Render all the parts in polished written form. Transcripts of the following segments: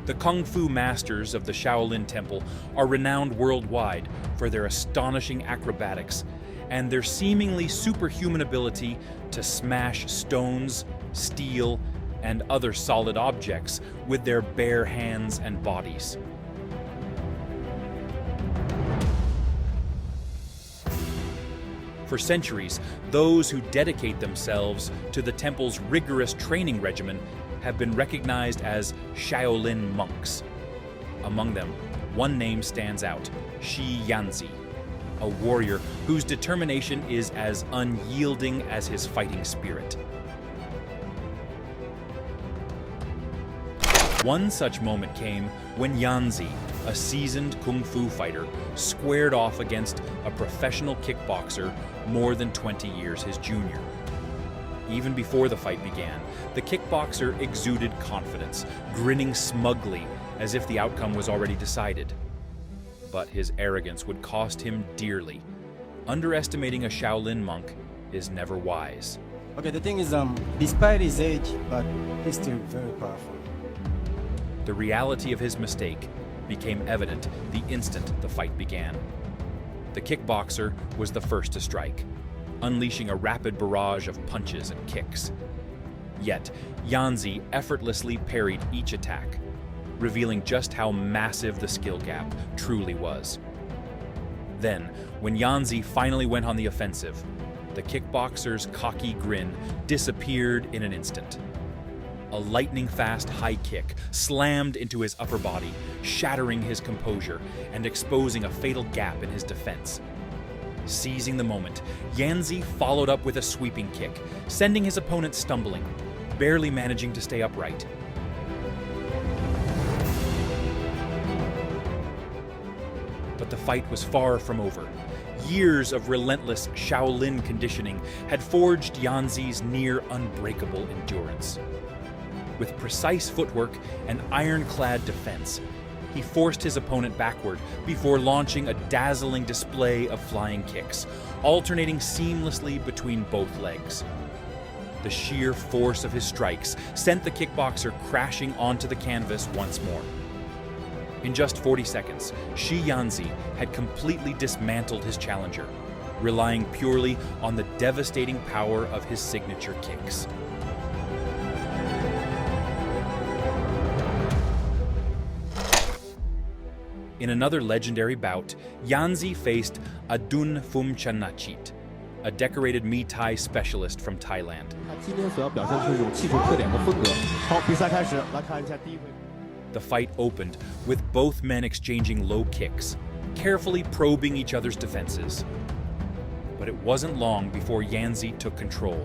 The Kung Fu masters of the Shaolin Temple are renowned worldwide for their astonishing acrobatics and their seemingly superhuman ability to smash stones, steel, and other solid objects with their bare hands and bodies. For centuries, those who dedicate themselves to the temple's rigorous training regimen have been recognized as Shaolin monks. Among them, one name stands out, Shi Yanzi, a warrior whose determination is as unyielding as his fighting spirit. One such moment came when Yanzi, a seasoned kung fu fighter, squared off against a professional kickboxer more than 20 years his junior. Even before the fight began, the kickboxer exuded confidence, grinning smugly as if the outcome was already decided. But his arrogance would cost him dearly. Underestimating a Shaolin monk is never wise. Okay, the thing is, despite his age, but he's still very powerful. The reality of his mistake became evident the instant the fight began. The kickboxer was the first to strike, unleashing a rapid barrage of punches and kicks. Yet, Yanzi effortlessly parried each attack, revealing just how massive the skill gap truly was. Then, when Yanzi finally went on the offensive, the kickboxer's cocky grin disappeared in an instant. A lightning-fast high kick slammed into his upper body, shattering his composure and exposing a fatal gap in his defense. Seizing the moment, Yanzi followed up with a sweeping kick, sending his opponent stumbling, barely managing to stay upright. But the fight was far from over. Years of relentless Shaolin conditioning had forged Yanzi's near unbreakable endurance. With precise footwork and ironclad defense, he forced his opponent backward before launching a dazzling display of flying kicks, alternating seamlessly between both legs. The sheer force of his strikes sent the kickboxer crashing onto the canvas once more. In just 40 seconds, Shi Yanzi had completely dismantled his challenger, relying purely on the devastating power of his signature kicks. In another legendary bout, Yanzi faced Adun Phumchanachit, a decorated Muay Thai specialist from Thailand. The fight opened with both men exchanging low kicks, carefully probing each other's defenses. But it wasn't long before Yanzi took control,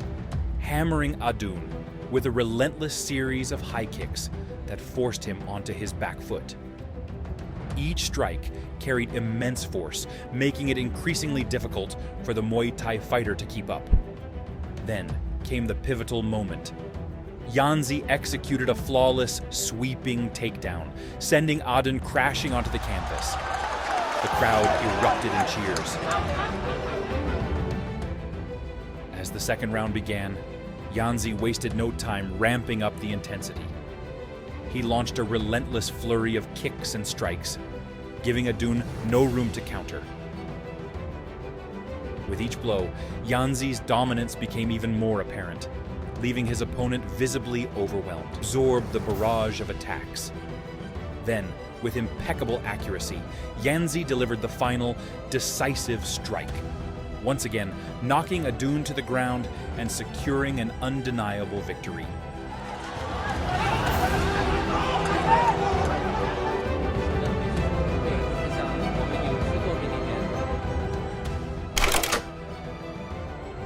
hammering Adun with a relentless series of high kicks that forced him onto his back foot. Each strike carried immense force, making it increasingly difficult for the Muay Thai fighter to keep up. Then came the pivotal moment. Yanzi executed a flawless, sweeping takedown, sending Adun crashing onto the canvas. The crowd erupted in cheers. As the second round began, Yanzi wasted no time ramping up the intensity. He launched a relentless flurry of kicks and strikes, giving Adun no room to counter. With each blow, Yanzi's dominance became even more apparent, leaving his opponent visibly overwhelmed, absorbed the barrage of attacks. Then, with impeccable accuracy, Yanzi delivered the final, decisive strike, once again knocking Adun to the ground and securing an undeniable victory.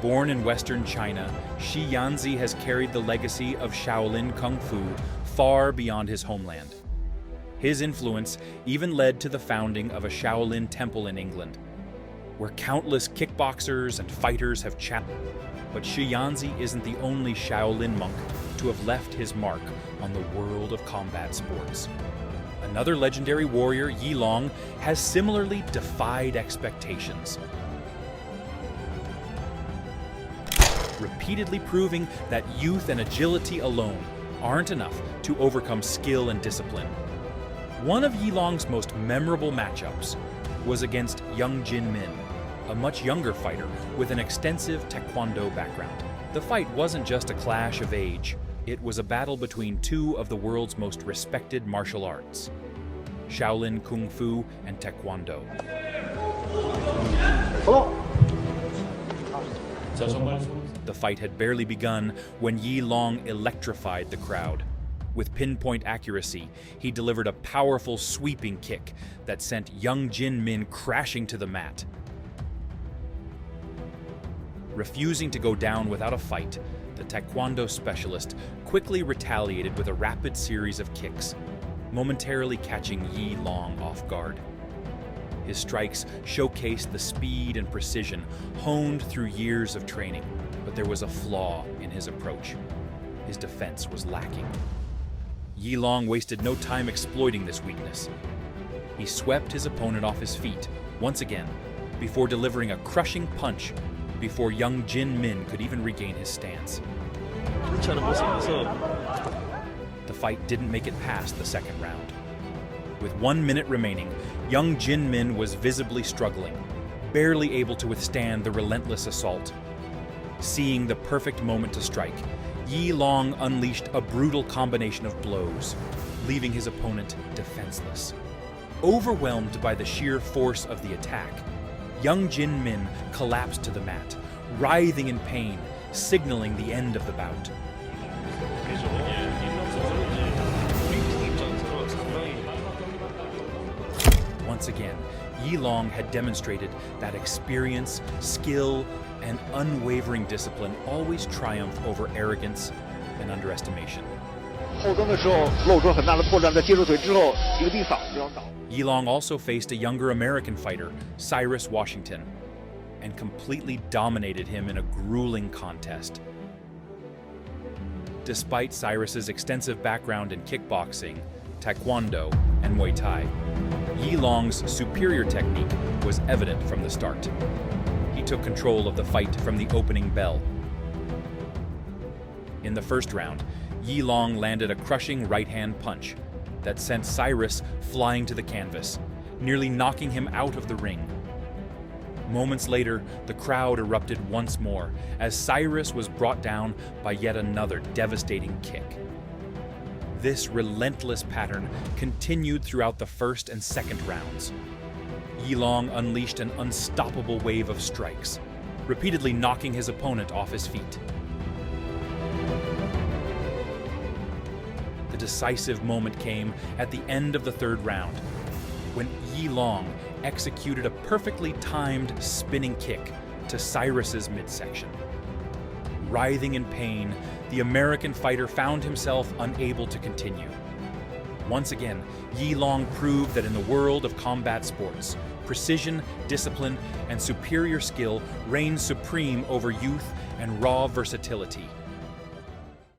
Born in Western China, Shi Yanzi has carried the legacy of Shaolin Kung Fu far beyond his homeland. His influence even led to the founding of a Shaolin temple in England, where countless kickboxers and fighters have challenged. But Shi Yanzi isn't the only Shaolin monk to have left his mark on the world of combat sports. Another legendary warrior, Yi Long, has similarly defied expectations, repeatedly proving that youth and agility alone aren't enough to overcome skill and discipline. One of Yilong's most memorable matchups was against Young Jin Min, a much younger fighter with an extensive Taekwondo background. The fight wasn't just a clash of age, it was a battle between two of the world's most respected martial arts, Shaolin Kung Fu and Taekwondo. The fight had barely begun when Yilong electrified the crowd. With pinpoint accuracy, he delivered a powerful sweeping kick that sent Young Jin Min crashing to the mat. Refusing to go down without a fight, the Taekwondo specialist quickly retaliated with a rapid series of kicks, momentarily catching Yilong off guard. His strikes showcased the speed and precision honed through years of training, but there was a flaw in his approach. His defense was lacking. Yilong wasted no time exploiting this weakness. He swept his opponent off his feet once again before delivering a crushing punch before Young Jin Min could even regain his stance. The fight didn't make it past the second round. With 1 minute remaining, Young Jin Min was visibly struggling, barely able to withstand the relentless assault. Seeing the perfect moment to strike, Yilong unleashed a brutal combination of blows, leaving his opponent defenseless. Overwhelmed by the sheer force of the attack, Young Jin Min collapsed to the mat, writhing in pain, signaling the end of the bout. Once again, Yilong had demonstrated that experience, skill, and unwavering discipline always triumph over arrogance and underestimation. Yilong also faced a younger American fighter, Cyrus Washington, and completely dominated him in a grueling contest. Despite Cyrus's extensive background in kickboxing, Taekwondo, and Muay Thai, Yilong's superior technique was evident from the start. He took control of the fight from the opening bell. In the first round, Yilong landed a crushing right-hand punch that sent Cyrus flying to the canvas, nearly knocking him out of the ring. Moments later, the crowd erupted once more as Cyrus was brought down by yet another devastating kick. This relentless pattern continued throughout the first and second rounds. Yilong unleashed an unstoppable wave of strikes, repeatedly knocking his opponent off his feet. The decisive moment came at the end of the third round, when Yilong executed a perfectly timed spinning kick to Cyrus's midsection. Writhing in pain, the American fighter found himself unable to continue. Once again, Yilong proved that in the world of combat sports, precision, discipline, and superior skill reign supreme over youth and raw versatility.